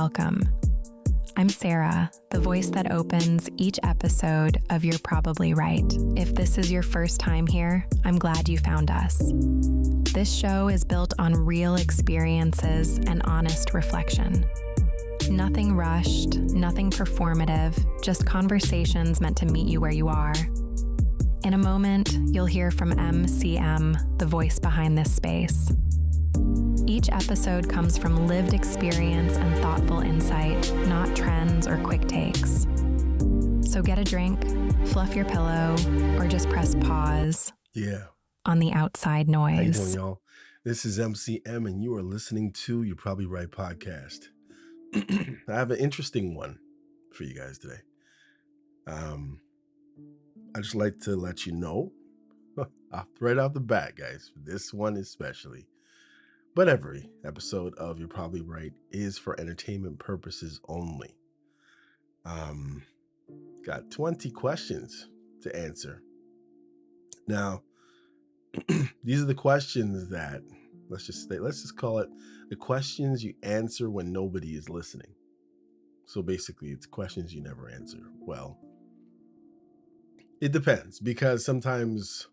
welcome. I'm Sarah, the voice that opens each episode of You're Probably Right. If this is your first time here, I'm glad you found us. This show is built on real experiences and honest reflection. Nothing rushed, nothing performative, just conversations meant to meet you where you are. In a moment, you'll hear from MCM, the voice behind this space. Each episode comes from lived experience and thoughtful insight, not trends or quick takes. So get a drink, fluff your pillow, or just press pause on the outside noise. How you doing, y'all? This is MCM, and you are listening to You're Probably Right podcast. I have an interesting one for you guys today. I just like to let you know, right off the bat, guys, this one especially, but every episode of You're Probably Right is for entertainment purposes only. Got 20 questions to answer. Now, these are the questions that, let's just call it the questions you answer when nobody is listening. So basically, it's questions you never answer. Well, it depends, because sometimes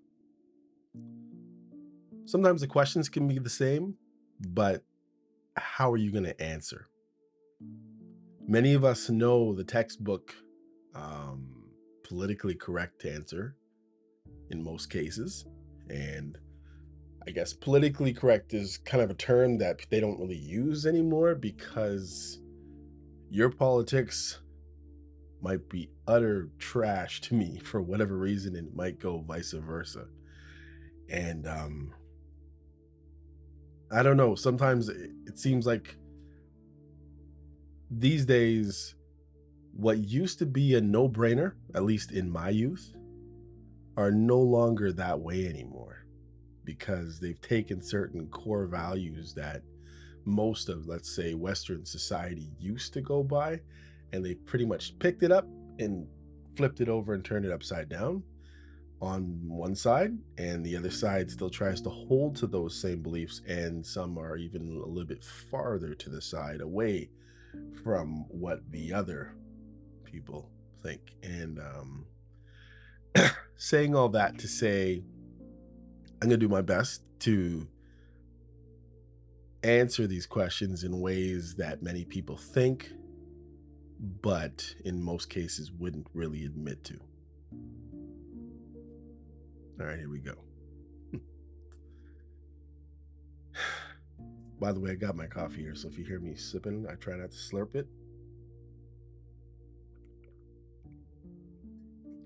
the questions can be the same, but how are you going to answer? Many of us know the textbook politically correct answer in most cases. And I guess politically correct is kind of a term that they don't really use anymore, because your politics might be utter trash to me for whatever reason, and it might go vice versa. And I don't know, sometimes it seems like these days what used to be a no-brainer, at least in my youth, are no longer that way anymore, because they've taken certain core values that most of, let's say, Western society used to go by, and they pretty much picked it up and flipped it over and turned it upside down on one side, and the other side still tries to hold to those same beliefs, and some are even a little bit farther to the side, away from what the other people think. And saying all that to say, I'm going to do my best to answer these questions in ways that many people think, but in most cases wouldn't really admit to. All right, here we go. By the way, I got my coffee here, so if you hear me sipping, I try not to slurp it.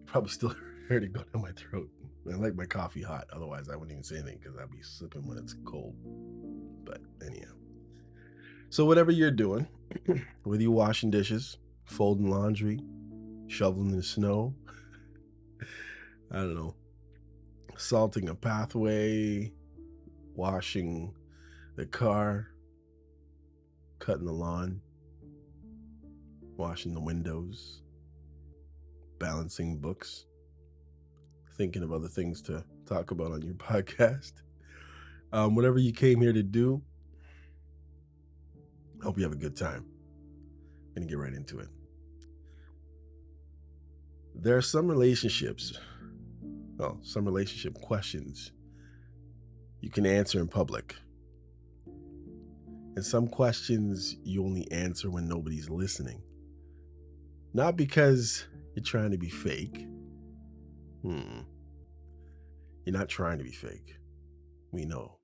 Probably still heard it go down my throat. I like my coffee hot, otherwise I wouldn't even say anything, because I'd be sipping when it's cold. But anyhow, so whatever you're doing, whether you're washing dishes, folding laundry, shoveling the snow, I don't know, salting a pathway, washing the car, cutting the lawn, washing the windows, balancing books, thinking of other things to talk about on your podcast. Whatever you came here to do, I hope you have a good time. I'm going to get right into it. There are some relationship questions you can answer in public. And some questions you only answer when nobody's listening. Not because you're trying to be fake. You're not trying to be fake. We know.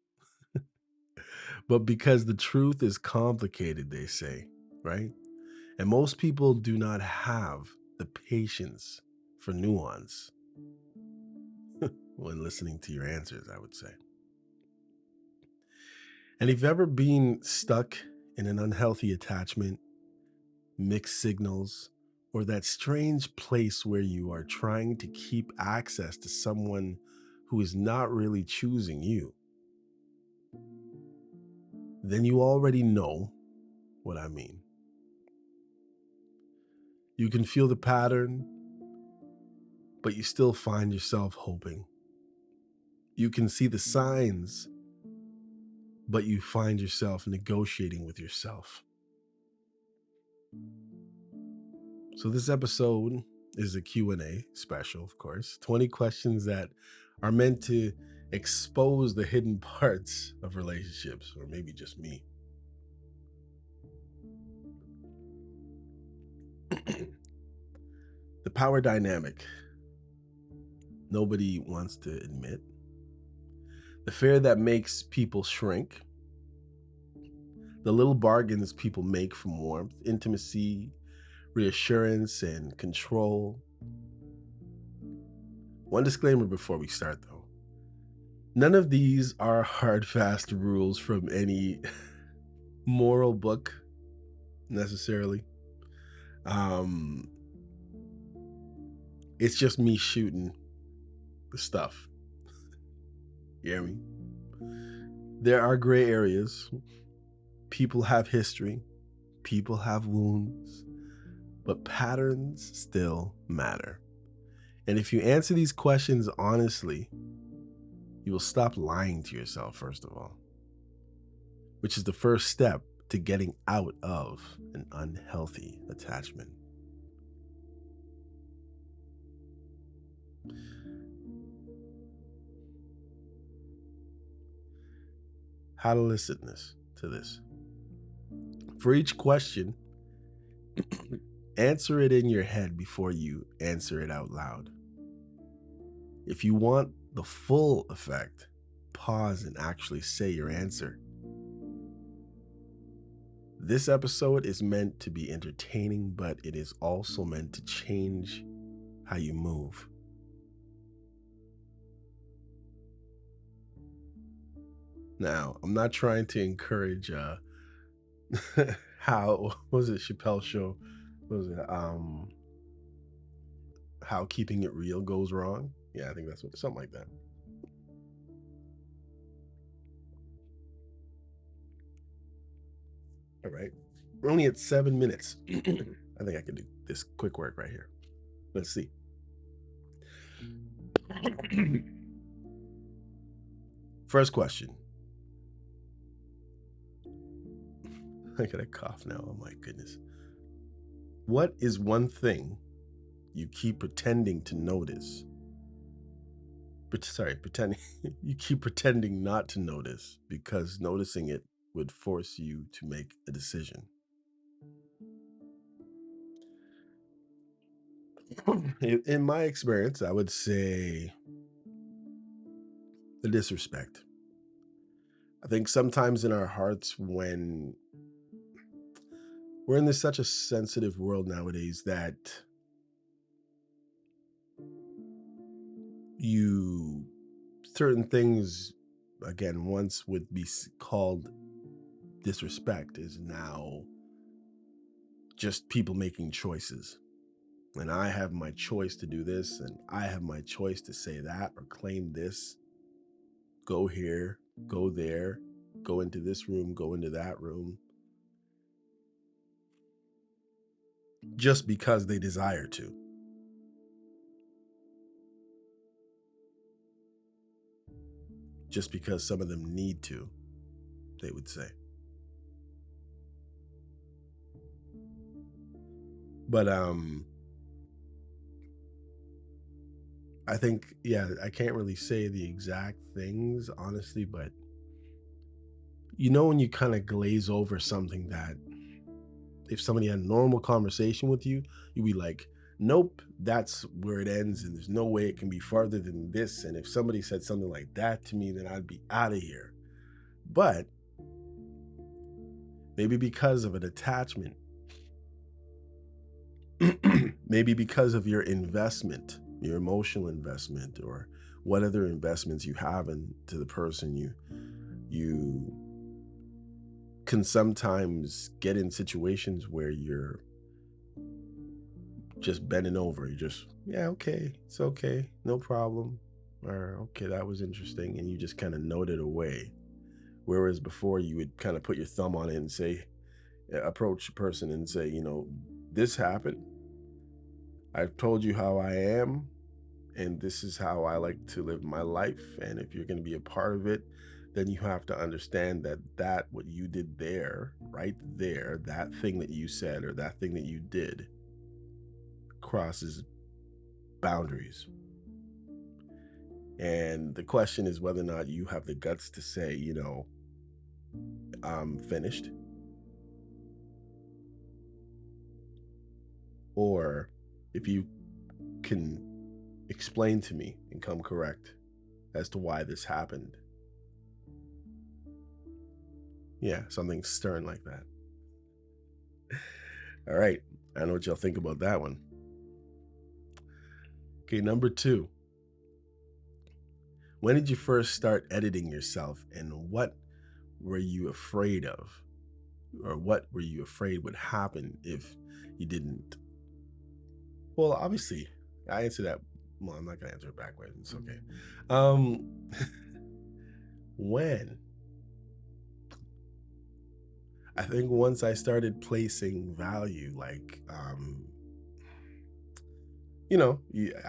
But because the truth is complicated, they say, right? And most people do not have the patience for nuance when listening to your answers, I would say. And if you've ever been stuck in an unhealthy attachment, mixed signals, or that strange place where you are trying to keep access to someone who is not really choosing you, then you already know what I mean. You can feel the pattern, but you still find yourself hoping. You can see the signs, but you find yourself negotiating with yourself. So this episode is a Q&A special, of course. 20 questions that are meant to expose the hidden parts of relationships, or maybe just me. The power dynamic nobody wants to admit. The fear that makes people shrink. The little bargains people make from warmth, intimacy, reassurance, and control. One disclaimer before we start, though. None of these are hard, fast rules from any moral book necessarily. Um, it's just me shooting the stuff. You hear me? There are gray areas. People have history. People have wounds. But patterns still matter. And if you answer these questions honestly, you will stop lying to yourself, first of all, which is the first step to getting out of an unhealthy attachment. How to listen to this. For each question, answer it in your head before you answer it out loud. If you want the full effect, pause and actually say your answer. This episode is meant to be entertaining, but it is also meant to change how you move. Now, I'm not trying to encourage how what was it Chappelle show? What was it? How keeping it real goes wrong. Yeah, I think that's what something like that. All right. We're only at 7 minutes. I think I can do this quick work right here. Let's see. First question. I got a cough now. Oh my goodness. What is one thing you keep pretending to notice? Pretending you keep pretending not to notice because noticing it would force you to make a decision. In my experience, I would say the disrespect. I think sometimes in our hearts, when we're in this such a sensitive world nowadays, that you certain things again once would be called disrespect is now just people making choices. And I have my choice to do this, and I have my choice to say that or claim this, go here, go there, go into this room, go into that room, just because they desire to. Just because some of them need to, they would say. But I think, yeah, I can't really say the exact things, honestly, but when you kind of glaze over something that if somebody had a normal conversation with you, you'd be like, nope, that's where it ends, and there's no way it can be farther than this. And if somebody said something like that to me, then I'd be out of here. But maybe because of an attachment, maybe because of your investment, your emotional investment, or what other investments you have into the person, you can sometimes get in situations where you're just bending over. You're just, yeah, okay, it's okay, no problem. Or, okay, that was interesting. And you just kind of note it away. Whereas before you would kind of put your thumb on it and say, approach a person and say, this happened. I've told you how I am, and this is how I like to live my life. And if you're going to be a part of it, then you have to understand that what you did there, right there, that thing that you said or that thing that you did crosses boundaries. And the question is whether or not you have the guts to say, I'm finished, or if you can explain to me and come correct as to why this happened. Yeah, something stern like that. All right. I know what y'all think about that one. Okay, number 2. When did you first start editing yourself, and what were you afraid of? Or what were you afraid would happen if you didn't? Well, obviously, I answer that. Well, I'm not gonna answer it backwards. It's okay. Um, when I think once I started placing value, like,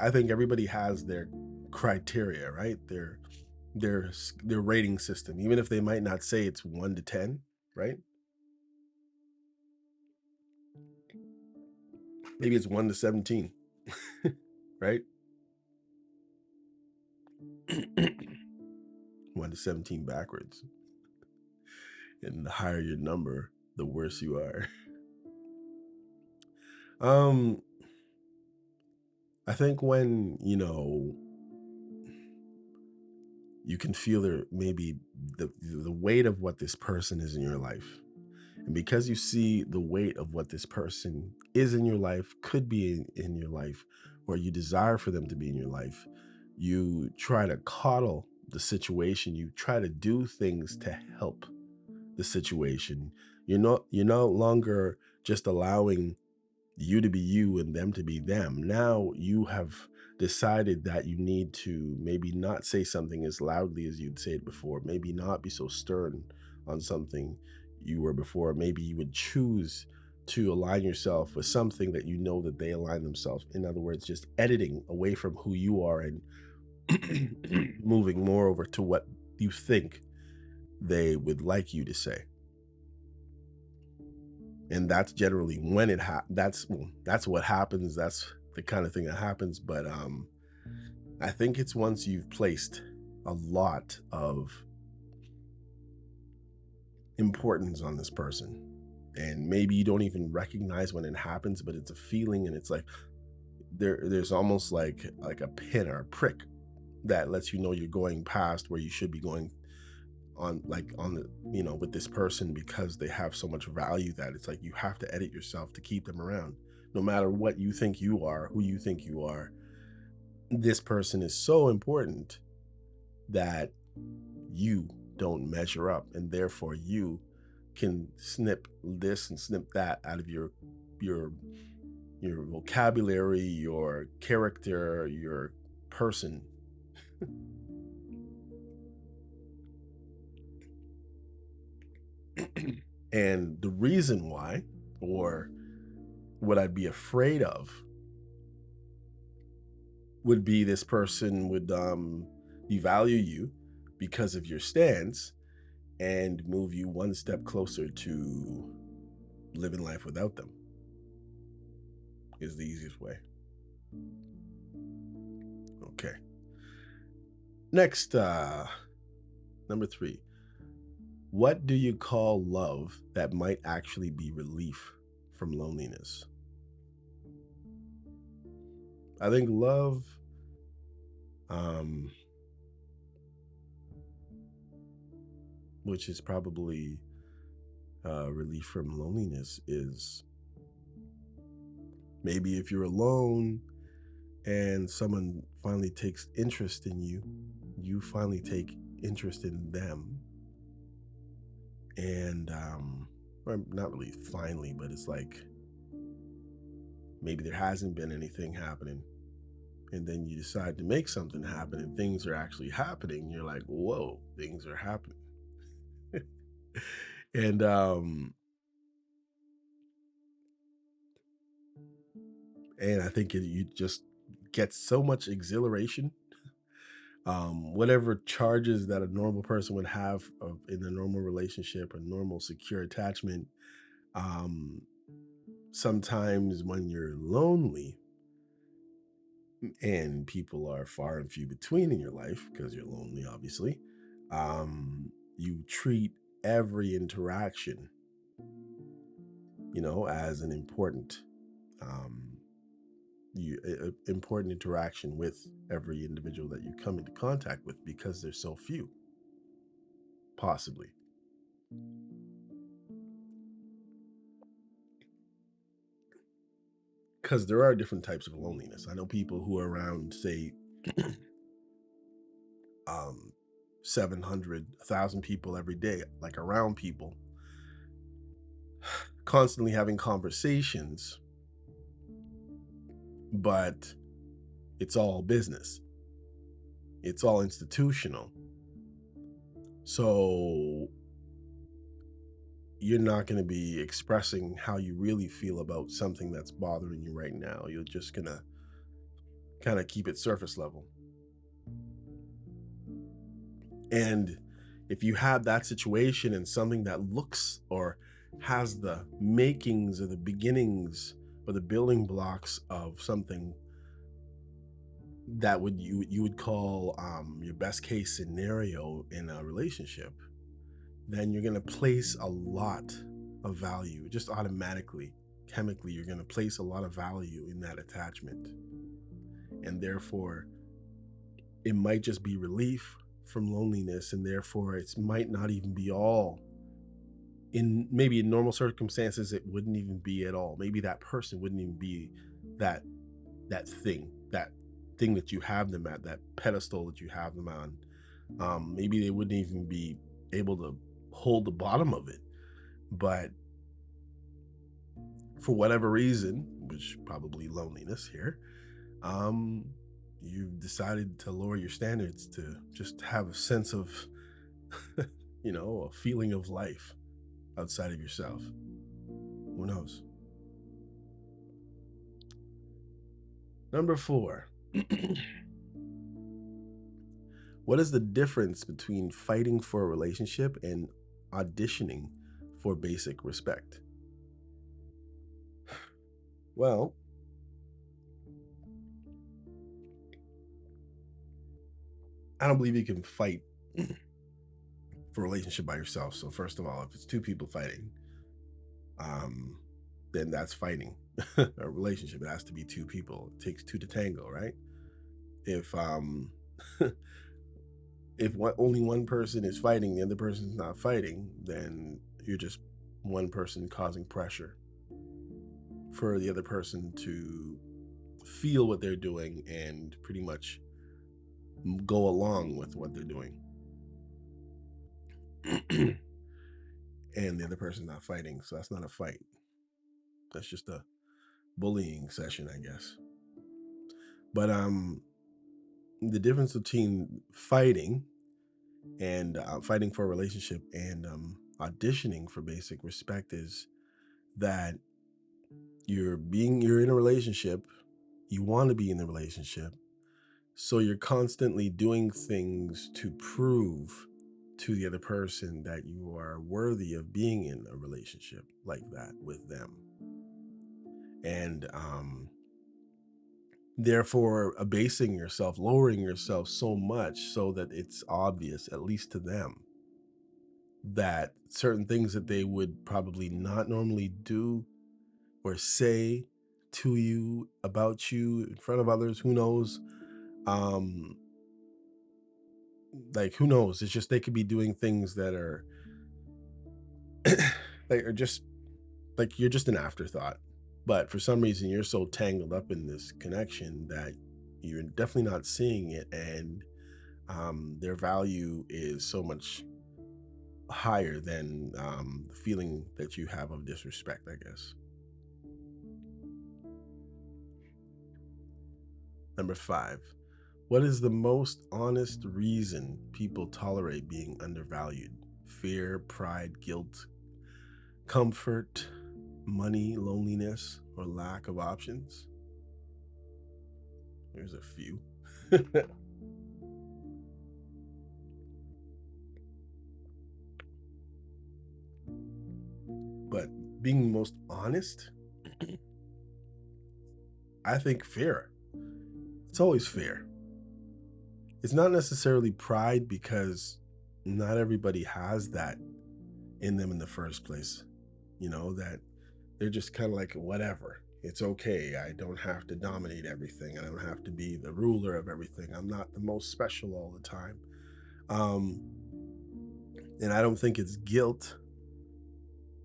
I think everybody has their criteria, right? Their rating system, even if they might not say it's 1 to 10, right? Maybe it's 1 to 17, right? 1 to 17 backwards. And the higher your number, the worse you are. Um, I think when, you can feel maybe the weight of what this person is in your life. And because you see the weight of what this person is in your life, could be in your life, or you desire for them to be in your life, you try to coddle the situation. You try to do things to help the situation. You're no longer just allowing you to be you and them to be them. Now you have decided that you need to maybe not say something as loudly as you'd say it before, maybe not be so stern on something you were before. Maybe you would choose to align yourself with something that you know that they align themselves. In other words, just editing away from who you are and moving more over to what you think they would like you to say. And that's generally when that's what happens. That's the kind of thing that happens. But I think it's once you've placed a lot of importance on this person, and maybe you don't even recognize when it happens, but it's a feeling, and it's like there's almost like a pin or a prick that lets you know you're going past where you should be going on the with this person, because they have so much value that it's like you have to edit yourself to keep them around. No matter what you think you are, who you think you are, this person is so important that you don't measure up, and therefore you can snip this and snip that out of your your vocabulary, your character, your person. And the reason why, or what I'd be afraid of, would be this person would devalue you because of your stance and move you one step closer to living life without them, is the easiest way. Okay. Next, number 3. What do you call love that might actually be relief from loneliness? I think love, um, which is probably relief from loneliness, is maybe if you're alone and someone finally takes interest in you, you finally take interest in them. And, or not really finally, but it's like maybe there hasn't been anything happening. And then you decide to make something happen and things are actually happening. You're like, whoa, things are happening. And I think you just get so much exhilaration Whatever charges that a normal person would have in a normal relationship, a normal secure attachment. um, Sometimes when you're lonely and people are far and few between in your life because you're lonely, obviously, you treat every interaction, as an important, um, important interaction with every individual that you come into contact with because there's so few, possibly. Because there are different types of loneliness. I know people who are around, say, um, 700, 1,000 people every day, like around people, constantly having conversations, but it's all business. It's all institutional. So you're not going to be expressing how you really feel about something that's bothering you right now. You're just going to kind of keep it surface level. And if you have that situation and something that looks or has the makings or the beginnings or the building blocks of something that you would call your best case scenario in a relationship, then you're going to place a lot of value just automatically. Chemically, you're going to place a lot of value in that attachment, and therefore it might just be relief from loneliness, and therefore it might not even be all. Maybe in normal circumstances it wouldn't even be at all. Maybe that person wouldn't even be that thing that you have them at, that pedestal that you have them on. Maybe they wouldn't even be able to hold the bottom of it, but for whatever reason, which probably loneliness here, um you've decided to lower your standards to just have a sense of a feeling of life outside of yourself. Who knows? Number 4. What is the difference between fighting for a relationship and auditioning for basic respect? Well, I don't believe you can fight for a relationship by yourself. So first of all, if it's two people fighting, um, then that's fighting. A relationship, it has to be two people. It takes two to tango, right? If if only one person is fighting, the other person's not fighting, then you're just one person causing pressure for the other person to feel what they're doing and pretty much go along with what they're doing. And the other person's not fighting, so that's not a fight. That's just a bullying session, I guess. But the difference between fighting and fighting for a relationship and auditioning for basic respect is that you're in a relationship, you want to be in the relationship, so you're constantly doing things to prove to the other person that you are worthy of being in a relationship like that with them. And therefore abasing yourself, lowering yourself so much so that it's obvious, at least to them, that certain things that they would probably not normally do or say to you, about you, in front of others, who knows? Um, like, who knows? It's just they could be doing things that are like, are just like, you're just an afterthought. But for some reason, you're so tangled up in this connection that you're definitely not seeing it, and their value is so much higher than the feeling that you have of disrespect, I guess. Number 5. What is the most honest reason people tolerate being undervalued? Fear, pride, guilt, comfort, money, loneliness, or lack of options? There's a few. being most honest, I think fair. It's always fair. It's not necessarily pride because not everybody has that in them in the first place. That they're just kind of like, whatever. It's okay. I don't have to dominate everything. I don't have to be the ruler of everything. I'm not the most special all the time. Um, and I don't think it's guilt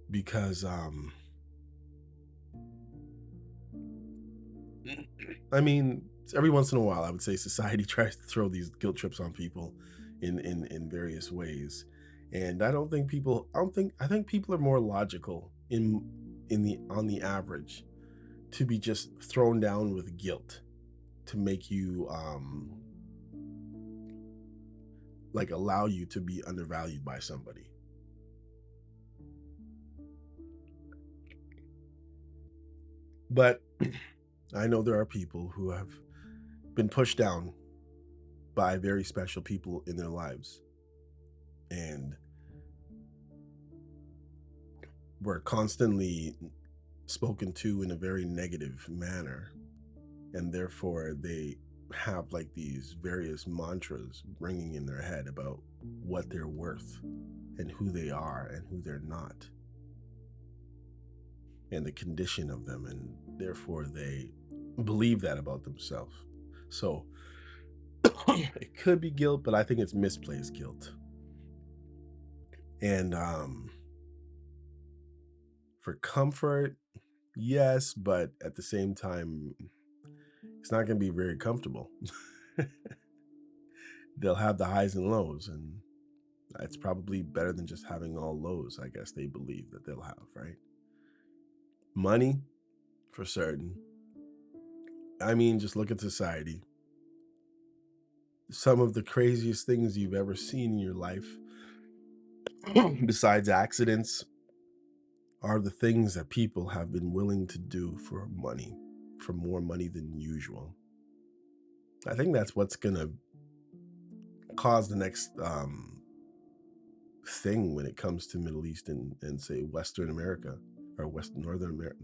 because I mean, every once in a while, I would say society tries to throw these guilt trips on people in various ways, and I think people are more logical in the on the average to be just thrown down with guilt to make you like allow you to be undervalued by somebody. But I know there are people who have been pushed down by very special people in their lives and were constantly spoken to in a very negative manner, and therefore they have like these various mantras ringing in their head about what they're worth and who they are and who they're not and the condition of them, and therefore they believe that about themselves. So it could be guilt, but I think it's misplaced guilt. And for comfort, yes, but at the same time, it's not going to be very comfortable. They'll have the highs and lows, and it's probably better than just having all lows, I guess they believe that they'll have, right? Money, for certain. I mean, just look at society. Some of the craziest things you've ever seen in your life, besides accidents, are the things that people have been willing to do for money, for more money than usual. I think that's what's going to cause the next thing when it comes to Middle East and say Western America or Northern America.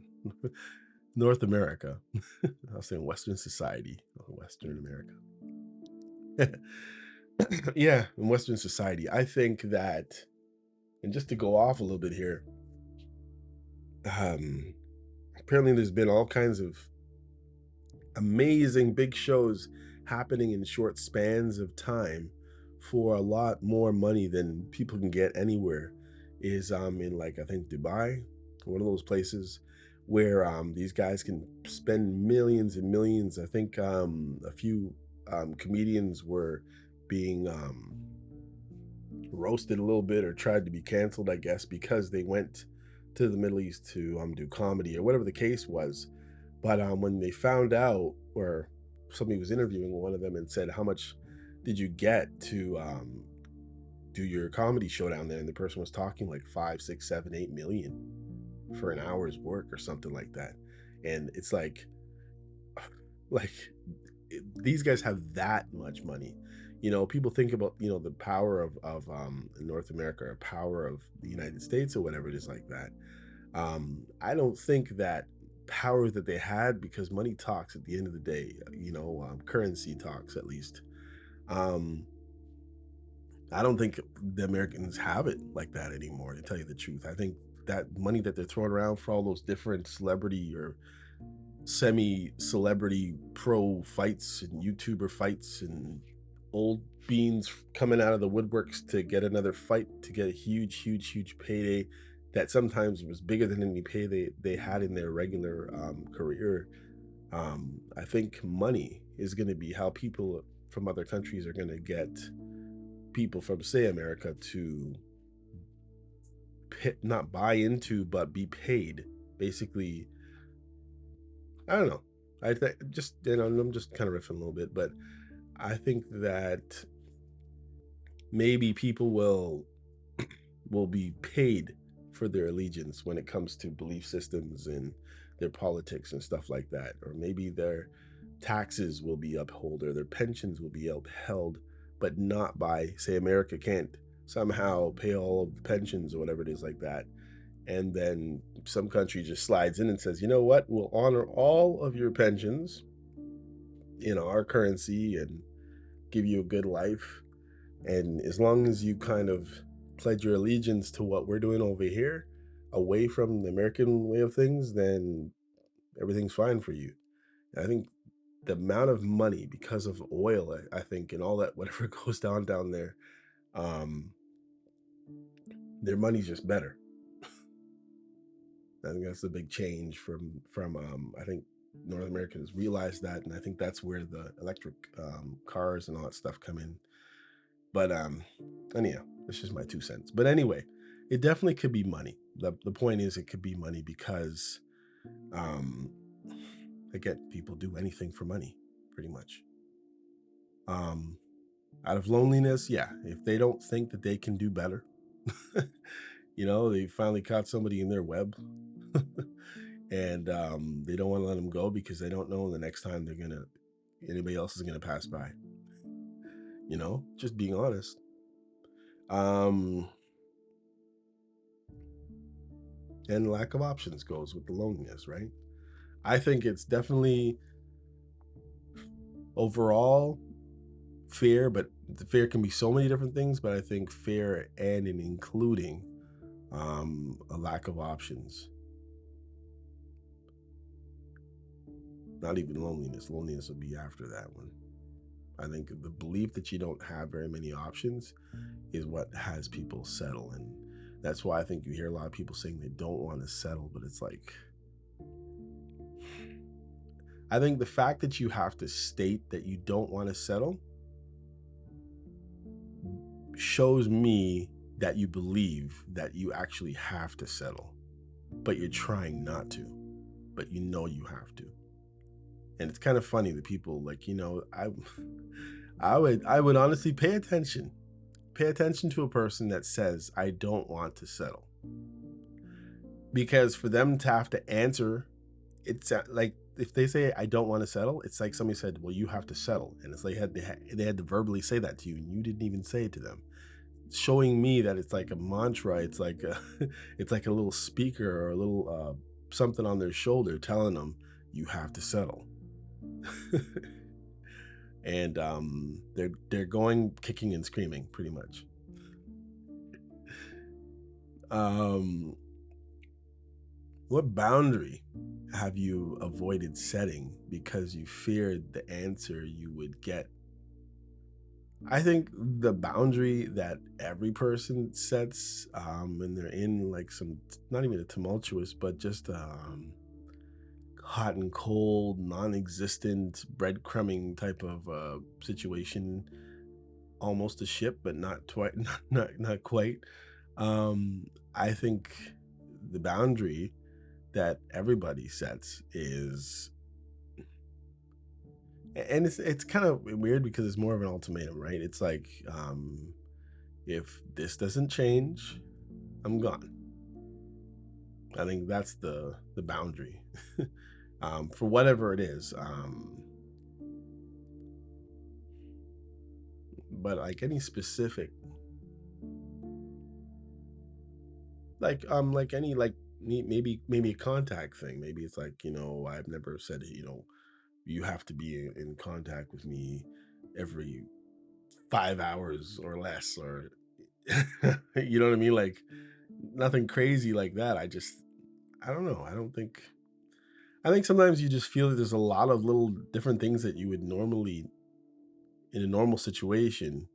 North America. I was saying Western society, Western America. Yeah, in Western society, I think that, and just to go off a little bit here, um, apparently there's been all kinds of amazing big shows happening in short spans of time for a lot more money than people can get anywhere is in like I think Dubai, one of those places where these guys can spend millions and millions. I think a few comedians were being roasted a little bit or tried to be canceled, I guess, because they went to the Middle East to do comedy or whatever the case was. But when they found out, or somebody was interviewing one of them and said, "How much did you get to do your comedy show down there?" And the person was talking like 5, 6, 7, 8 million for an hour's work or something like that. And it's like these guys have that much money. People think about the power of North America or power of the United States or whatever it is like that. I don't think that power that they had, because money talks at the end of the day, currency talks at least. Um, I don't think the Americans have it like that anymore, to tell you the truth. I think that money that they're throwing around for all those different celebrity or semi-celebrity pro fights and YouTuber fights and old beans coming out of the woodworks to get another fight to get a huge, huge, huge payday that sometimes was bigger than any pay they had in their regular career. I think money is going to be how people from other countries are going to get people from, say, America to not buy into, but be paid. Basically, I don't know. I think just I'm just kind of riffing a little bit, but I think that maybe people will be paid for their allegiance when it comes to belief systems and their politics and stuff like that, or maybe their taxes will be upheld or their pensions will be upheld, but not by, say, America can't somehow pay all of the pensions or whatever it is like that, And then some country just slides in and says, you know what, we'll honor all of your pensions in our currency and give you a good life. And as long as you kind of pledge your allegiance to what we're doing over here, away from the American way of things, then everything's fine for you. And I think the amount of money because of oil, I think, and all that, whatever goes down there, um, their money's just better. I think that's the big change from I think North America has realized that, and I think that's where the electric cars and all that stuff come in. But anyhow, that's just my 2 cents. But anyway, it definitely could be money. The point is, it could be money because um, again, people do anything for money, pretty much. Um, Out of loneliness, yeah. If they don't think that they can do better, they finally caught somebody in their web. And they don't want to let them go because they don't know the next time anybody else is gonna pass by. Just being honest. Um, and lack of options goes with the loneliness, right? I think it's definitely overall fear, but the fear can be so many different things. But I think fear and in including a lack of options, not even loneliness. Loneliness would be after that one. I think the belief that you don't have very many options is what has people settle. And that's why I think you hear a lot of people saying they don't want to settle, but it's like, I think the fact that you have to state that you don't want to settle shows me that you believe that you actually have to settle, but you're trying not to, but you have to. And it's kind of funny that people I would honestly pay attention to a person that says, I don't want to settle. Because for them to have to answer, it's like if they say, I don't want to settle, it's like somebody said, well, you have to settle. And it's like they had to verbally say that to you and you didn't even say it to them. Showing me that it's like a mantra. It's like it's like a little speaker or a little something on their shoulder telling them you have to settle. And they're going kicking and screaming pretty much. What boundary have you avoided setting because you feared the answer you would get? I think the boundary that every person sets when they're in like not even a tumultuous, but just hot and cold, non-existent breadcrumbing type of situation, almost a ship, but not quite, not quite. I think the boundary that everybody sets is, and it's kind of weird because it's more of an ultimatum, right? It's like, if this doesn't change, I'm gone. I think that's the boundary, for whatever it is. But like any specific, like any like maybe a contact thing. Maybe it's like, I've never said, you have to be in contact with me every 5 hours or less, or you know what I mean? Like nothing crazy like that. I don't know. I think sometimes you just feel that there's a lot of little different things that you would normally, in a normal situation,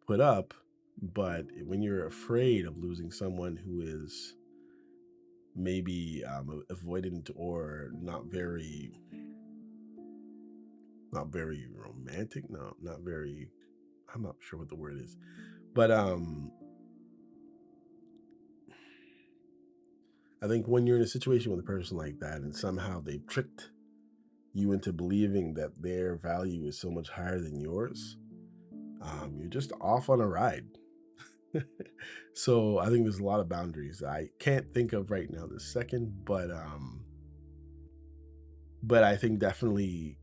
put up. But when you're afraid of losing someone who is maybe avoidant or not very romantic, no, not very, I'm not sure what the word is, but I think when you're in a situation with a person like that and somehow they've tricked you into believing that their value is so much higher than yours, you're just off on a ride. So I think there's a lot of boundaries I can't think of right now this second, but I think definitely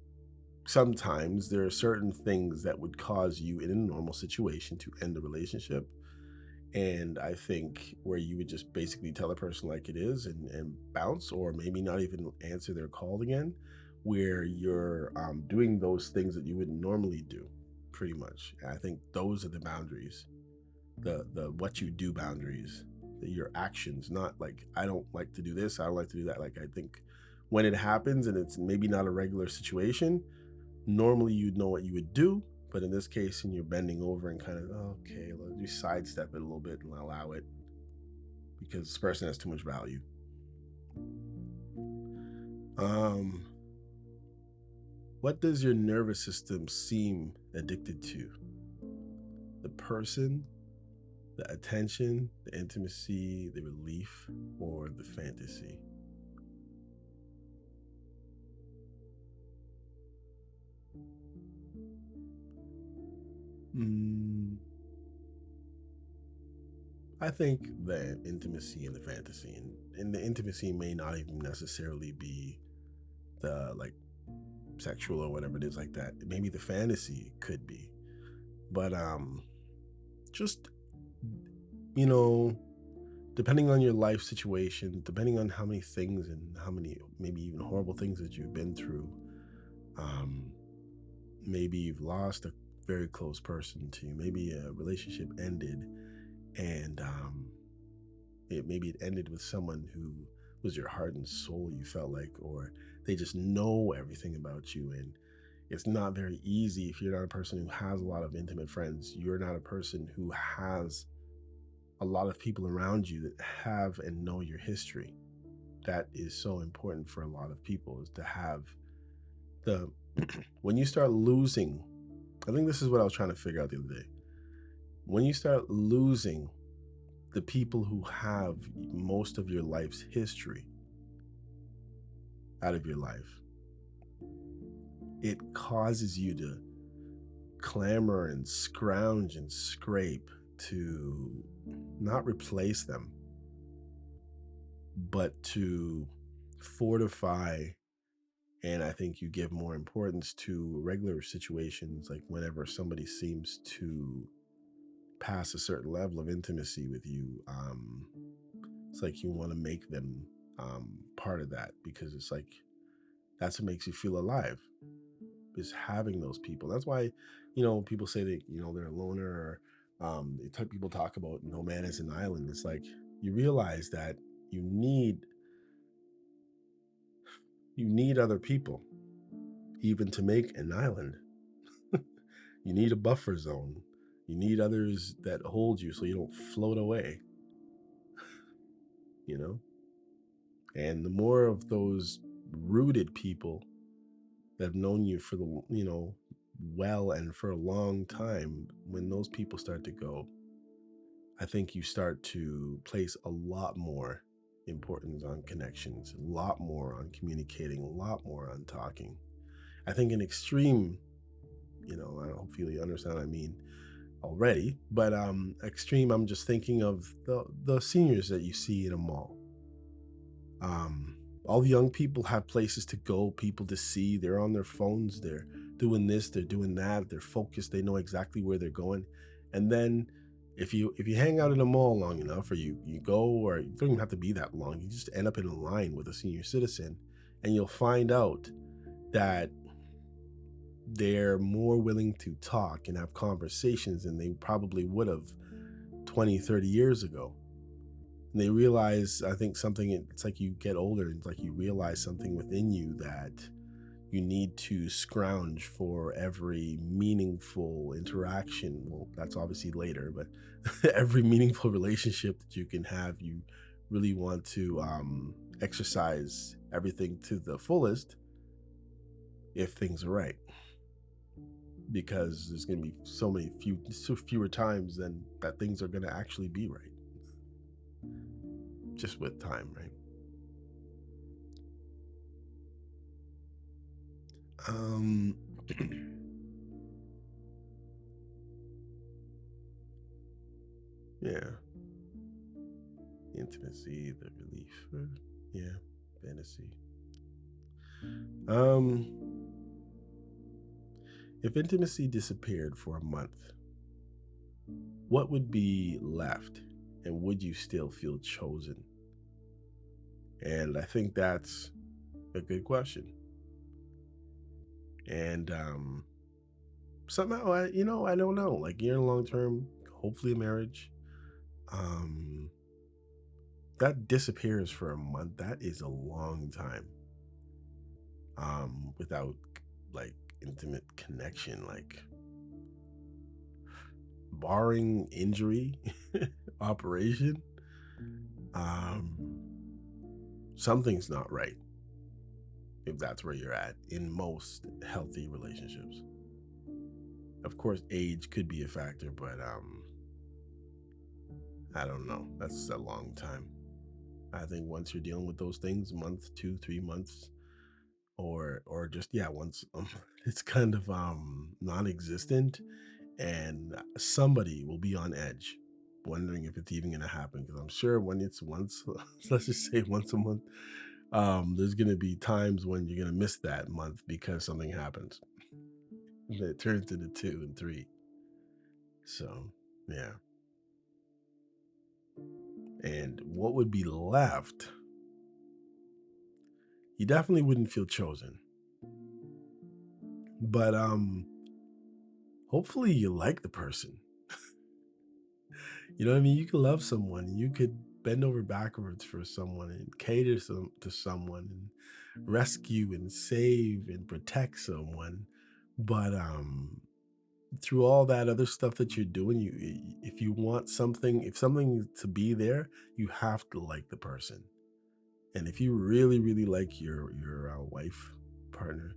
sometimes there are certain things that would cause you in a normal situation to end the relationship. And I think where you would just basically tell a person like it is and bounce, or maybe not even answer their call again, where you're doing those things that you wouldn't normally do, pretty much. And I think those are the boundaries, the what you do boundaries, your actions, not like I don't like to do this, I don't like to do that. Like I think when it happens and it's maybe not a regular situation, normally you'd know what you would do, but in this case, and you're bending over and kind of, okay, let you sidestep it a little bit and allow it because this person has too much value. Um, what does your nervous system seem addicted to? The person, the attention, the intimacy, the relief, or the fantasy? Mm, I think the intimacy and the fantasy, and the intimacy may not even necessarily be the like sexual or whatever it is like that. Maybe the fantasy could be, but just you know, depending on your life situation, depending on how many things and how many maybe even horrible things that you've been through, um, maybe you've lost a very close person to you. Maybe a relationship ended, and maybe it ended with someone who was your heart and soul. You felt like, or they just know everything about you, and it's not very easy if you're not a person who has a lot of intimate friends. You're not a person who has a lot of people around you that have and know your history. That is so important for a lot of people, is to have the when you start losing, I think this is what I was trying to figure out the other day. When you start losing the people who have most of your life's history out of your life, it causes you to clamor and scrounge and scrape to not replace them, but to fortify. And I think you give more importance to regular situations, like whenever somebody seems to pass a certain level of intimacy with you. It's like you want to make them part of that, because it's like that's what makes you feel alive, is having those people. That's why, people say that, they're a loner, or people talk about no man is an island. It's like you realize that you need you need other people even to make an island. You need a buffer zone. You need others that hold you so you don't float away, you know? And the more of those rooted people that have known you for well and for a long time, when those people start to go, I think you start to place a lot more importance on connections, a lot more on communicating, a lot more on talking. I think an extreme, I don't hopefully you understand what I mean already, but extreme, I'm just thinking of the seniors that you see in a mall. All the young people have places to go, people to see. They're on their phones, they're doing this, they're doing that, they're focused, they know exactly where they're going. And then if you hang out in a mall long enough, or you go, or you don't even have to be that long, you just end up in a line with a senior citizen, and you'll find out that they're more willing to talk and have conversations than they probably would have 20, 30 years ago. And they realize, I think it's like you get older, it's like you realize something within you, that you need to scrounge for every meaningful interaction. Well, that's obviously later, but every meaningful relationship that you can have, you really want to exercise everything to the fullest if things are right. Because there's going to be so fewer times than that things are going to actually be right. Just with time, right? Um, yeah, intimacy, the relief, yeah, fantasy. Um, if intimacy disappeared for a month, what would be left? And would you still feel chosen? And I think that's a good question. And somehow I don't know. Like you're in a long term, hopefully a marriage. Um, that disappears for a month. That is a long time. Without like intimate connection, like barring injury, operation, um, something's not right if that's where you're at in most healthy relationships. Of course, age could be a factor, but I don't know. That's a long time. I think once you're dealing with those things, month, 2, 3 months, or just yeah, once it's kind of non-existent, and somebody will be on edge, wondering if it's even going to happen. Because I'm sure when it's once, let's just say once a month, there's going to be times when you're going to miss that month because something happens. And it turns into 2 and 3. So, yeah. And what would be left? You definitely wouldn't feel chosen. But hopefully you like the person. You know what I mean? You can love someone. You could bend over backwards for someone and cater to someone and rescue and save and protect someone. But through all that other stuff that you're doing, if you want something, if something to be there, you have to like the person. And if you really, really like your wife, partner,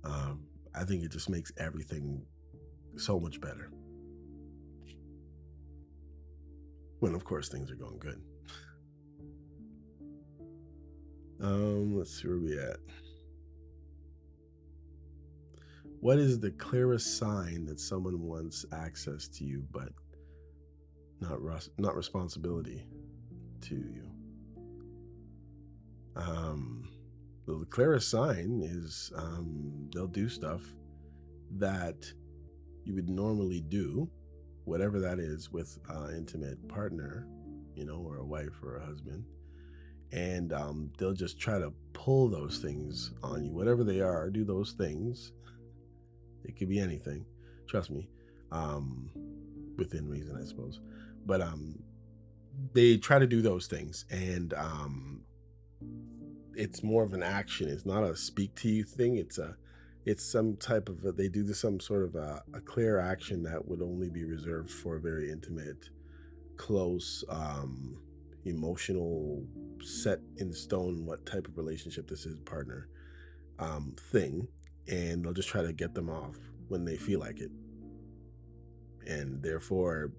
um, I think it just makes everything so much better. When of course things are going good. Let's see where we at. What is the clearest sign that someone wants access to you, but not responsibility to you? Um, the clearest sign is they'll do stuff that you would normally do, whatever that is, with an intimate partner, or a wife or a husband, and they'll just try to pull those things on you, whatever they are. Do those things. It could be anything. Trust me. Um, within reason, I suppose. But they try to do those things, and it's more of an action. It's not a speak to you thing. It's some type of they do this some sort of a clear action that would only be reserved for a very intimate, close, emotional, set in stone what type of relationship this is, partner thing, and they'll just try to get them off when they feel like it, and therefore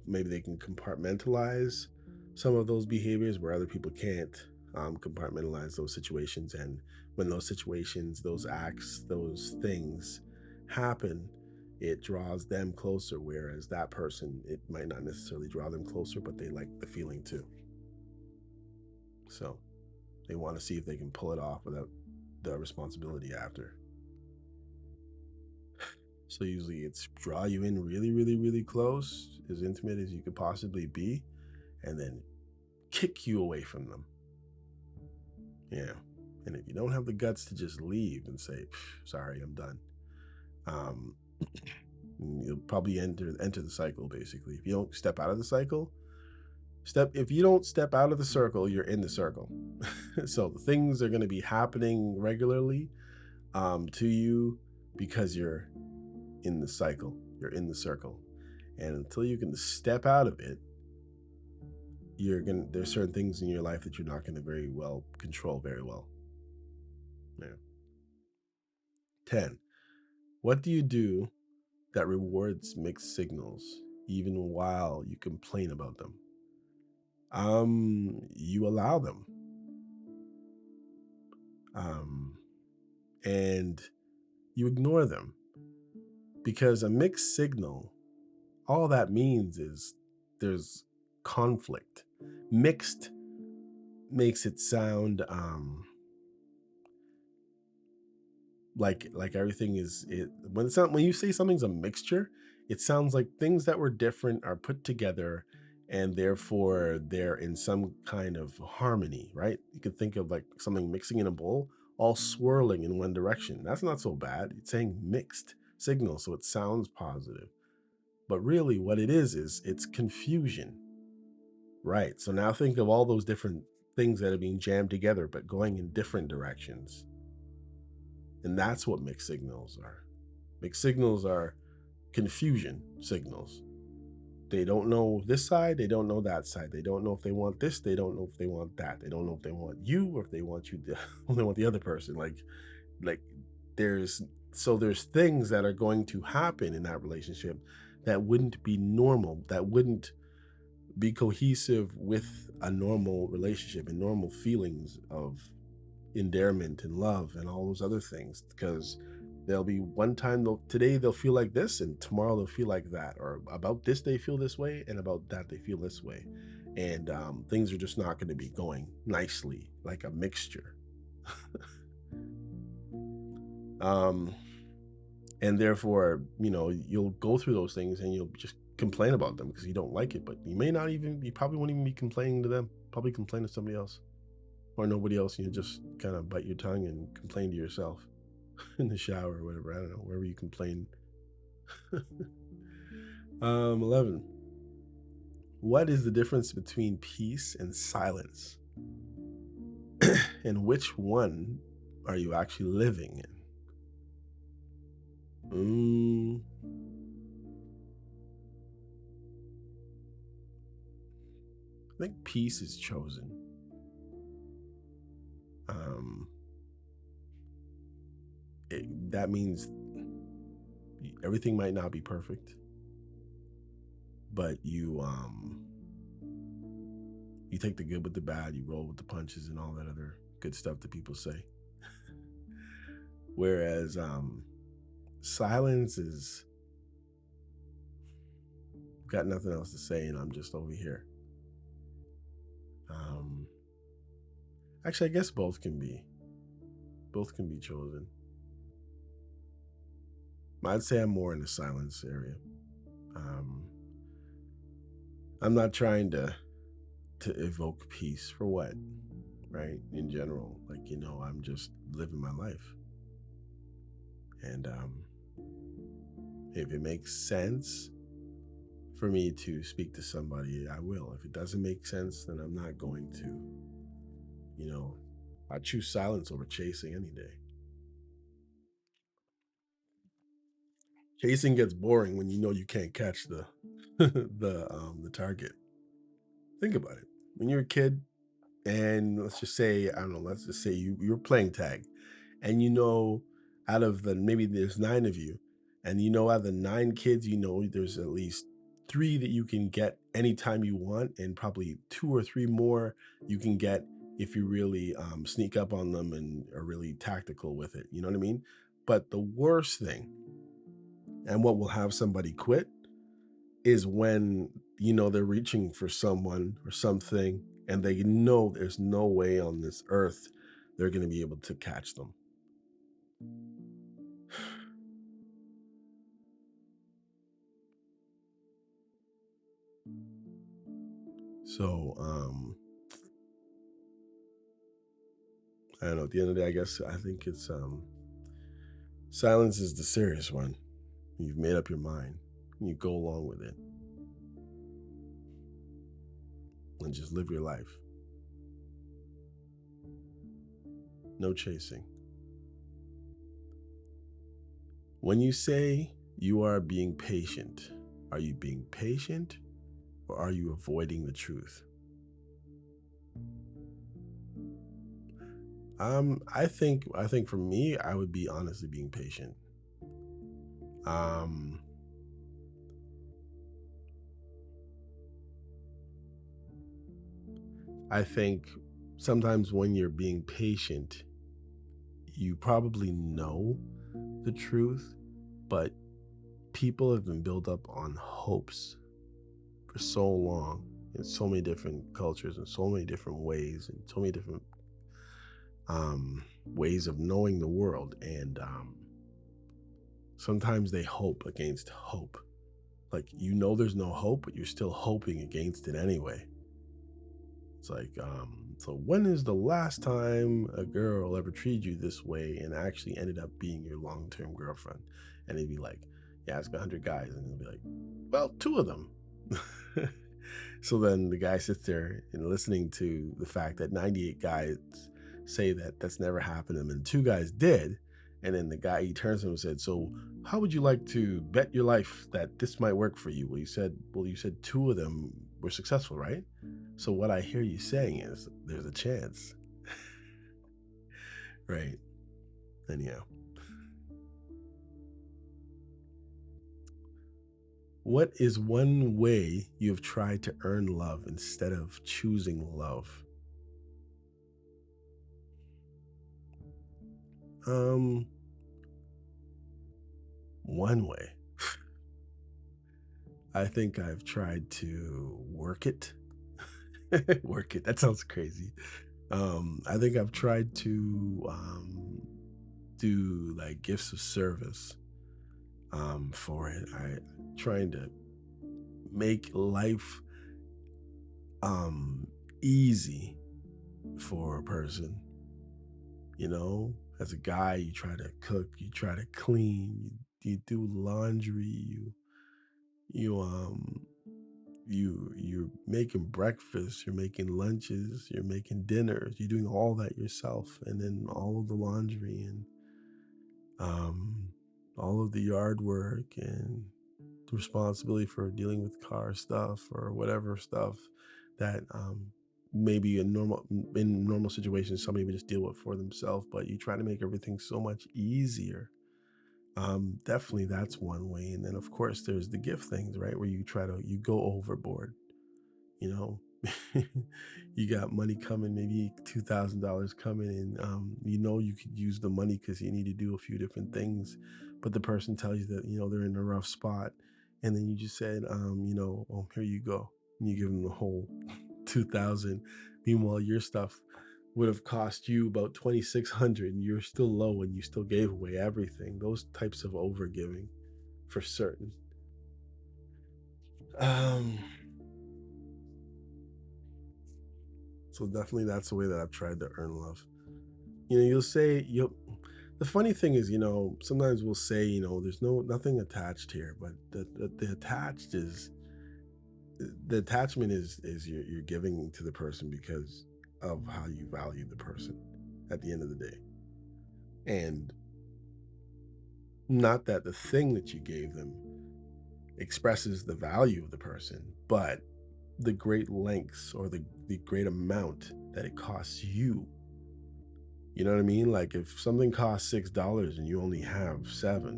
maybe they can compartmentalize some of those behaviors where other people can't compartmentalize those situations. And when those situations, those acts, those things happen, it draws them closer, whereas that person, it might not necessarily draw them closer, but they like the feeling too. So they want to see if they can pull it off without the responsibility after. So usually it's draw you in really, really, really close, as intimate as you could possibly be, and then kick you away from them. Yeah. And if you don't have the guts to just leave and say, sorry, I'm done, um, you'll probably enter the cycle basically. If you don't step out of the cycle, if you don't step out of the circle, you're in the circle. So the things are going to be happening regularly to you because you're in the cycle. You're in the circle. And until you can step out of it, there's certain things in your life that you're not going to very well control very well. Yeah. 10. What do you do that rewards mixed signals even while you complain about them? You allow them. Um, and you ignore them, because a mixed signal, all that means is there's conflict. Mixed makes it sound like everything is it when you say something's a mixture, It sounds like things that were different are put together and therefore they're in some kind of harmony, right? You could think of like something mixing in a bowl, all swirling in one direction. That's not so bad. It's saying mixed signal, so it sounds positive. But really, what it is it's confusion, right? So now think of all those different things that are being jammed together, but going in different directions. And that's what mixed signals are. Mixed signals are confusion signals. They don't know this side, they don't know that side. They don't know if they want this, they don't know if they want that. They don't know if they want you or if they want you to or they want the other person. Like there's there's things that are going to happen in that relationship that wouldn't be normal, that wouldn't be cohesive with a normal relationship and normal feelings of endearment and love and all those other things, because there'll be one time today they'll feel like this and tomorrow they'll feel like that, or about this they feel this way and about that they feel this way, and things are just not going to be going nicely, like a mixture. um and therefore, you'll go through those things and you'll just complain about them because you don't like it, but you probably won't even be complaining to them, probably complain to somebody else or nobody else. You just kind of bite your tongue and complain to yourself in the shower or whatever. I don't know, wherever you complain. 11. What is the difference between peace and silence? And which one are you actually living in? I think peace is chosen. Um, that means everything might not be perfect, but you take the good with the bad, you roll with the punches and all that other good stuff that people say. Whereas silence is, got nothing else to say and I'm just over here. Actually, I guess both can be chosen. I'd say I'm more in the silence area. I'm not trying to evoke peace for what, right? In general, like, I'm just living my life. And if it makes sense for me to speak to somebody, I will. If it doesn't make sense, then I'm not going to. I choose silence over chasing any day. Chasing gets boring when you can't catch the the target. Think about it. When you're a kid, and let's just say, I don't know, let's just say you're playing tag, and out of the, maybe there's 9 of you, and out of the 9 kids, there's at least 3 that you can get anytime you want, and probably 2 or 3 more you can get if you really sneak up on them and are really tactical with it. You know what I mean? But the worst thing, and what will have somebody quit, is when they're reaching for someone or something and they know there's no way on this earth they're going to be able to catch them. So I don't know, at the end of the day, I guess I think it's silence is the serious one. You've made up your mind, you go along with it and just live your life. No chasing. When you say you are being patient, are you being patient or are you avoiding the truth? I think for me, I would be honestly being patient. Um, I think sometimes when you're being patient, you probably know the truth, but people have been built up on hopes for so long in so many different cultures and so many different ways and so many different ways of knowing the world. And sometimes they hope against hope. Like, there's no hope, but you're still hoping against it anyway. It's like, so when is the last time a girl ever treated you this way and actually ended up being your long-term girlfriend? And they'd be like, yeah, ask 100 guys. And they'll be like, well, two of them. So then the guy sits there and listening to the fact that 98 guys say that that's never happened to them and two guys did. And then the guy, he turns to him and said, so how would you like to bet your life that this might work for you? Well, you said two of them were successful, right? So what I hear you saying is there's a chance, right? Anyhow, what is one way you've tried to earn love instead of choosing love? Um, One way. I think I've tried to work it. Work it. That sounds crazy. I think I've tried to do like gifts of service for it. I trying to make life um easy for a person, as a guy. You try to cook, you try to clean, you do laundry, you you're making breakfast, you're making lunches, you're making dinners, you're doing all that yourself, and then all of the laundry and um all of the yard work and the responsibility for dealing with car stuff or whatever stuff that maybe in normal situations somebody would just deal with for themselves, but you try to make everything so much easier. Definitely that's one way. And then of course there's the gift things, right, where you go overboard, you know. You got money coming, maybe $2,000 coming, and you could use the money because you need to do a few different things, but the person tells you that they're in a rough spot, and then you just said, oh, here you go, and you give them the whole 2,000. Meanwhile, your stuff would have cost you about 2,600, and you're still low, and you still gave away everything. Those types of overgiving, for certain. Um, so definitely that's the way that I've tried to earn love. You'll say you'll. The funny thing is, sometimes we'll say, there's nothing attached here, but the attachment is you're giving to the person because of how you value the person at the end of the day. And not that the thing that you gave them expresses the value of the person, but the great lengths or the great amount that it costs you. You know what I mean? Like if something costs $6 and you only have seven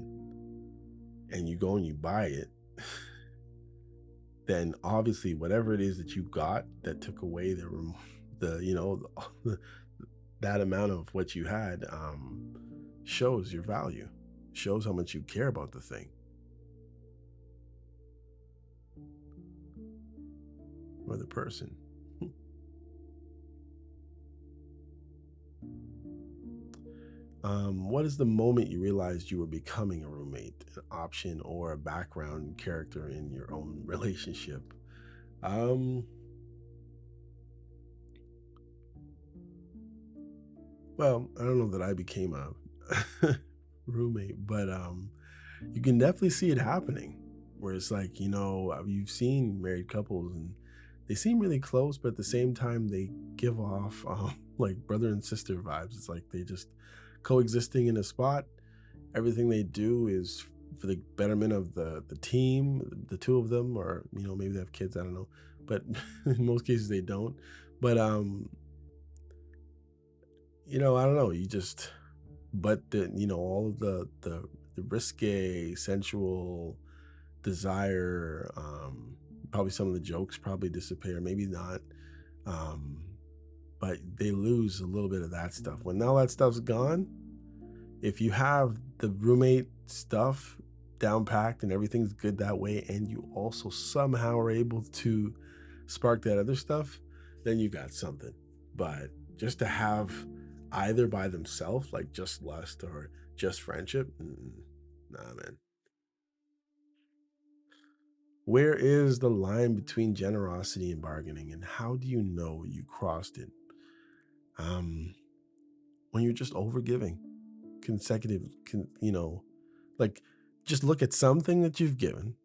and you go and you buy it, then obviously whatever it is that you got that took away the the, that amount of what you had shows your value, shows how much you care about the thing or the person. What is the moment you realized you were becoming a roommate, an option, or a background character in your own relationship? Um, well, I don't know that I became a roommate, but you can definitely see it happening where it's like, you've seen married couples and they seem really close, but at the same time, they give off like brother and sister vibes. It's like they just coexisting in a spot. Everything they do is for the betterment of the team, the two of them, or maybe they have kids. I don't know, but in most cases they don't. But I don't know. You just, but all of the risque, sensual desire, probably some of the jokes probably disappear, maybe not. Um, but they lose a little bit of that stuff. When all that stuff's gone, if you have the roommate stuff down packed and everything's good that way, and you also somehow are able to spark that other stuff, then you got something. But just to have either by themselves, like just lust or just friendship, nah, man. Where is the line between generosity and bargaining, and how do you know you crossed it? Um, when you're just overgiving, like just look at something that you've given.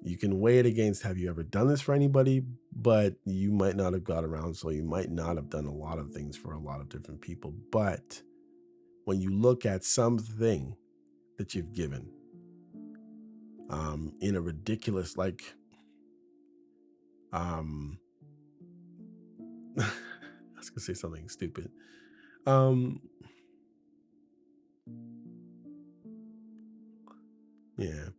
You can weigh it against, have you ever done this for anybody? But you might not have got around, so you might not have done a lot of things for a lot of different people. But when you look at something that you've given, in a ridiculous, um, I was gonna say something stupid. Um, yeah,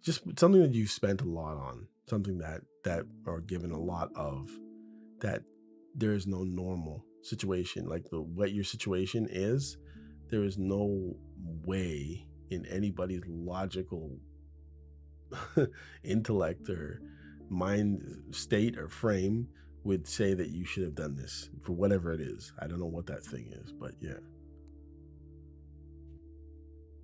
just something that you spent a lot on, something that or given a lot of, that there is no normal situation like the what your situation is. There is no way in anybody's logical intellect or mind state or frame would say that you should have done this for whatever it is. I don't know what that thing is, but yeah.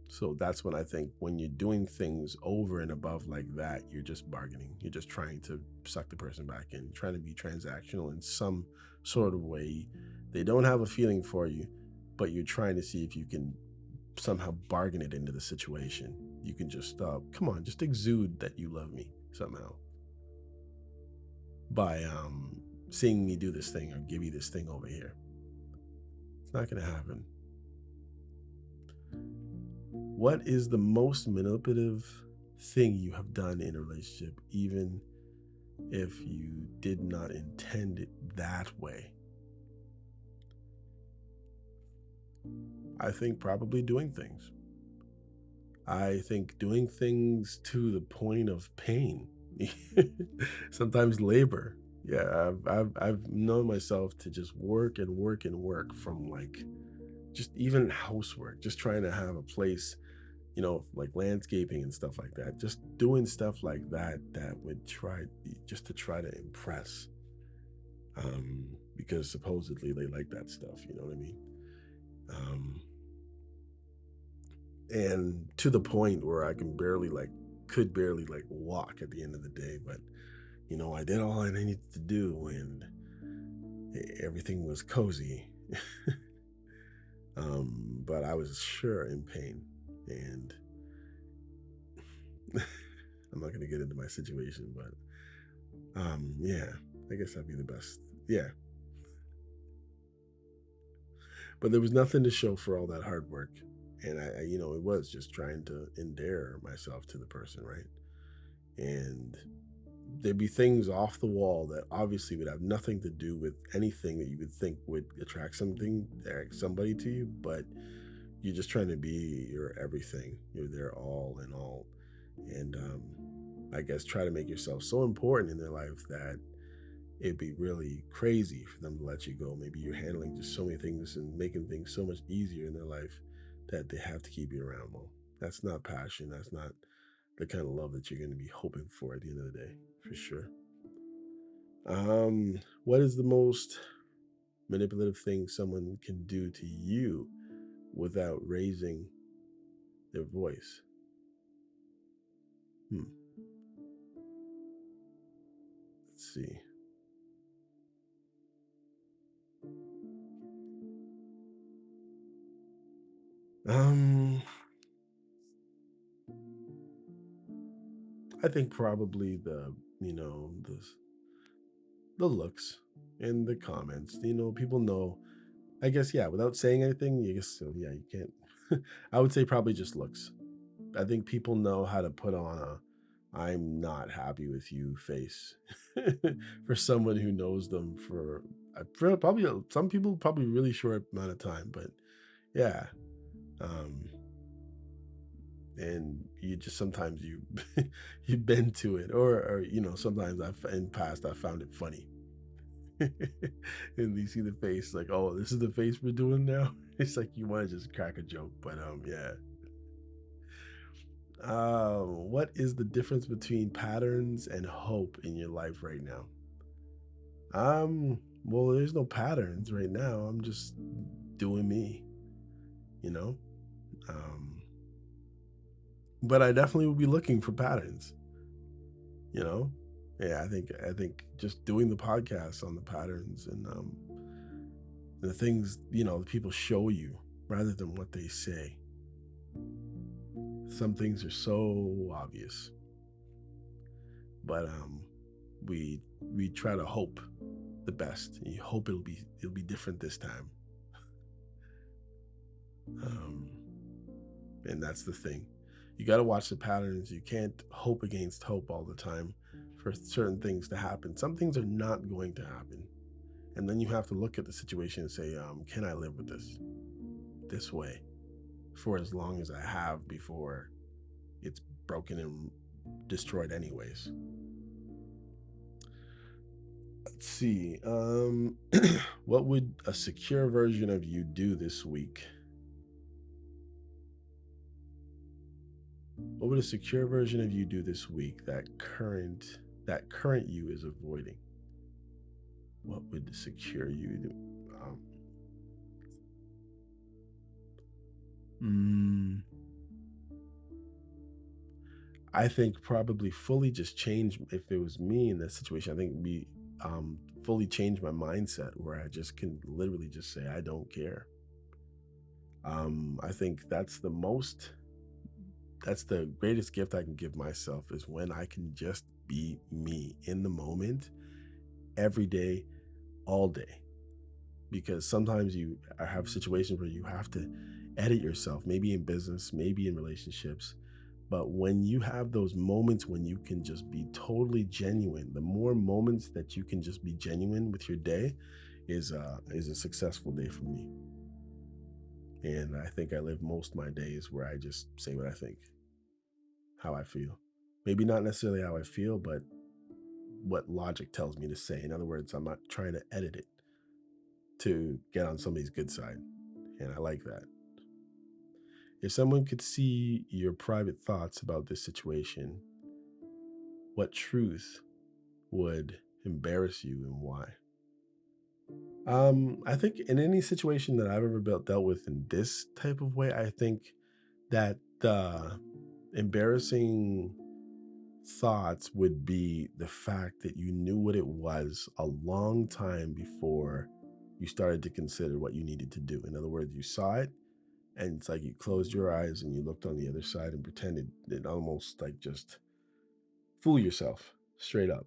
So that's when I think when you're doing things over and above like that, you're just bargaining. You're just trying to suck the person back in, trying to be transactional in some sort of way. They don't have a feeling for you, but you're trying to see if you can somehow bargain it into the situation. You can just, come on, just exude that you love me somehow by seeing me do this thing or give you this thing over here. It's not going to happen. What is the most manipulative thing you have done in a relationship, even if you did not intend it that way? I think probably doing things. I think doing things to the point of pain, sometimes labor. Yeah, I've known myself to just work and work and work from like just even housework, just trying to have a place, like landscaping and stuff like that. Just doing stuff like that that would try just to try to impress, because supposedly they like that stuff. You know what I mean? Um, and to the point where I could barely like walk at the end of the day, but I did all I needed to do, and everything was cozy. But I was sure in pain, and I'm not going to get into my situation, but yeah, I guess that'd be the best. Yeah, but there was nothing to show for all that hard work, and it was just trying to endear myself to the person, right? And there'd be things off the wall that obviously would have nothing to do with anything that you would think would attract somebody to you, but you're just trying to be your everything. You're their all in all, and I guess try to make yourself so important in their life that it'd be really crazy for them to let you go. Maybe you're handling just so many things and making things so much easier in their life that they have to keep you around. Well, that's not passion. That's not the kind of love that you're going to be hoping for at the end of the day, for sure. What is the most manipulative thing someone can do to you without raising their voice? Hmm. Let's see. Um, I think probably the looks and the comments. People know. I guess yeah. Without saying anything, you guess so. Yeah, you can't. I would say probably just looks. I think people know how to put on a "I'm not happy with you" face for someone who knows them for probably some people probably really short amount of time, but yeah. Um, and you just sometimes you you bend to it, or sometimes I've in past I found it funny. And you see the face like, oh, this is the face we're doing now. It's like you want to just crack a joke, but yeah. What is the difference between patterns and hope in your life right now? Well, there's no patterns right now. I'm just doing me, you know? Um, but I definitely will be looking for patterns, you know? Yeah, I think just doing the podcast on the patterns and the things, people show you rather than what they say. Some things are so obvious, but we try to hope the best. And you hope it'll be different this time. Um, and that's the thing. You got to watch the patterns. You can't hope against hope all the time for certain things to happen. Some things are not going to happen, and then you have to look at the situation and say, can I live with this way for as long as I have before it's broken and destroyed anyways. Let's see. What would a secure version of you do this week? What would a secure version of you do this week that current you is avoiding? What would the secure you do? Um, mm, I think probably fully just change. If it was me in that situation, I think we fully change my mindset where I just can literally just say I don't care. I think that's the greatest gift I can give myself is when I can just be me in the moment every day, all day. Because sometimes you have situations where you have to edit yourself, maybe in business, maybe in relationships. But when you have those moments when you can just be totally genuine, the more moments that you can just be genuine with your day is a successful day for me. And I think I live most of my days where I just say what I think, how I feel. Maybe not necessarily how I feel, but what logic tells me to say. In other words, I'm not trying to edit it to get on somebody's good side. And I like that. If someone could see your private thoughts about this situation, what truth would embarrass you and why? I think in any situation that I've ever dealt with in this type of way, I think that the embarrassing thoughts would be the fact that you knew what it was a long time before you started to consider what you needed to do. In other words, you saw it and it's like you closed your eyes and you looked on the other side and pretended it almost like just fool yourself straight up.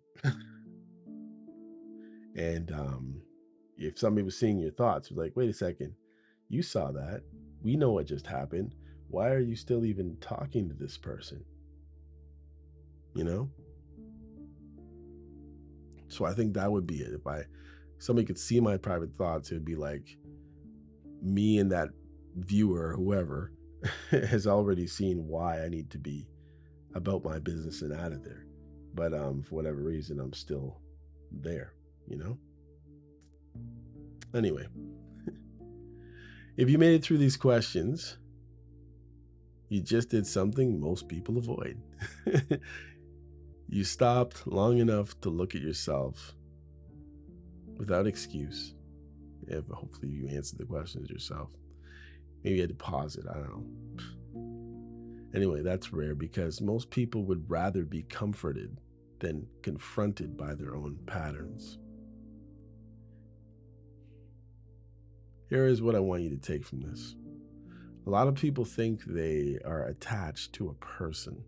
And if somebody was seeing your thoughts, it was like, wait a second, you saw that. We know what just happened. Why are you still even talking to this person? You know? So I think that would be it. If somebody could see my private thoughts, it would be like me and that viewer, whoever, has already seen why I need to be about my business and out of there. But for whatever reason, I'm still there, you know? Anyway, if you made it through these questions, you just did something most people avoid. You stopped long enough to look at yourself without excuse. If hopefully you answered the questions yourself. Maybe you had to pause it. I don't know. Anyway, that's rare because most people would rather be comforted than confronted by their own patterns. Here is what I want you to take from this. A lot of people think they are attached to a person,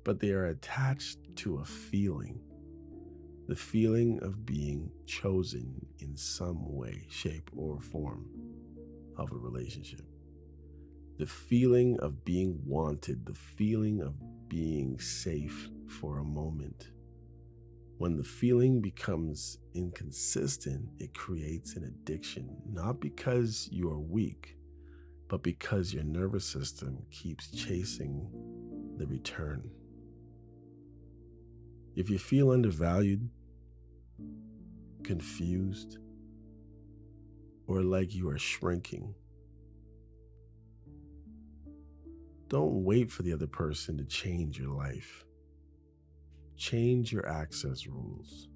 but they are attached to a feeling. The feeling of being chosen in some way, shape, or form of a relationship. The feeling of being wanted, the feeling of being safe for a moment. When the feeling becomes inconsistent, it creates an addiction, not because you are weak, but because your nervous system keeps chasing the return. If you feel undervalued, confused, or like you are shrinking, don't wait for the other person to change your life. Change your access rules.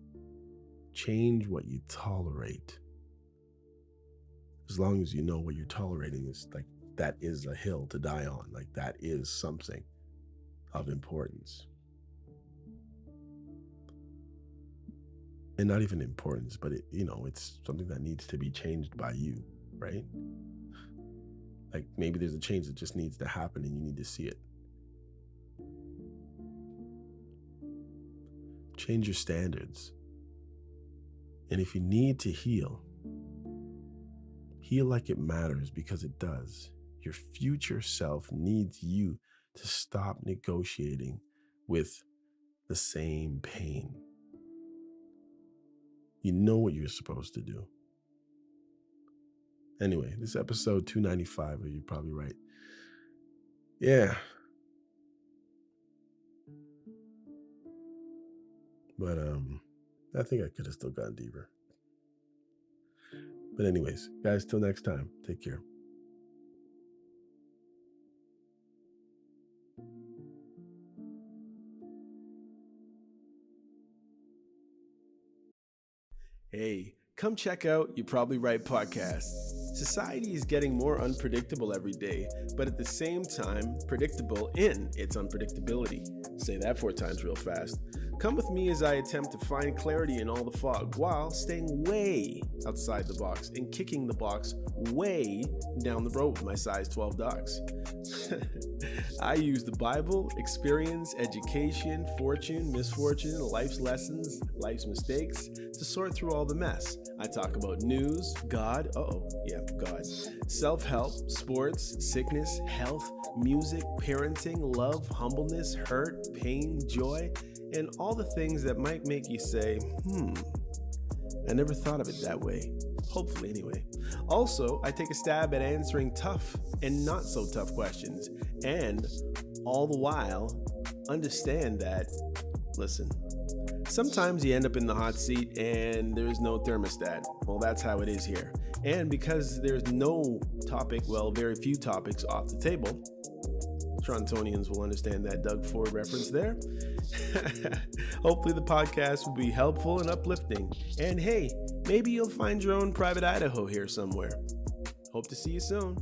Change what you tolerate. As long as you know what you're tolerating is like that is a hill to die on. Like, that is something of importance. And not even importance, but it's something that needs to be changed by you, right? Like, maybe there's a change that just needs to happen and you need to see it. Change your standards. And if you need to heal like it matters, because it does. Your future self needs you to stop negotiating with the same pain. You know what you're supposed to do. Anyway, this episode 295, you're probably right. Yeah. But I think I could have still gone deeper. But anyways, guys, till next time, take care. Hey, come check out You Probably Right podcast. Society is getting more unpredictable every day, but at the same time, predictable in its unpredictability. Say that 4 times real fast. Come with me as I attempt to find clarity in all the fog while staying way outside the box and kicking the box way down the road with my size 12 dogs. I use the Bible, experience, education, fortune, misfortune, life's lessons, life's mistakes to sort through all the mess. I talk about news, God, God, self-help, sports, sickness, health, music, parenting, love, humbleness, hurt, pain, joy, and all the things that might make you say, I never thought of it that way. Hopefully, anyway. Also, I take a stab at answering tough and not so tough questions, and all the while, understand that, listen, sometimes you end up in the hot seat and there's no thermostat. Well, that's how it is here. And because there's no topic, very few topics off the table, Torontonians will understand that Doug Ford reference there. Hopefully the podcast will be helpful and uplifting. And hey, maybe you'll find your own private Idaho here somewhere. Hope to see you soon.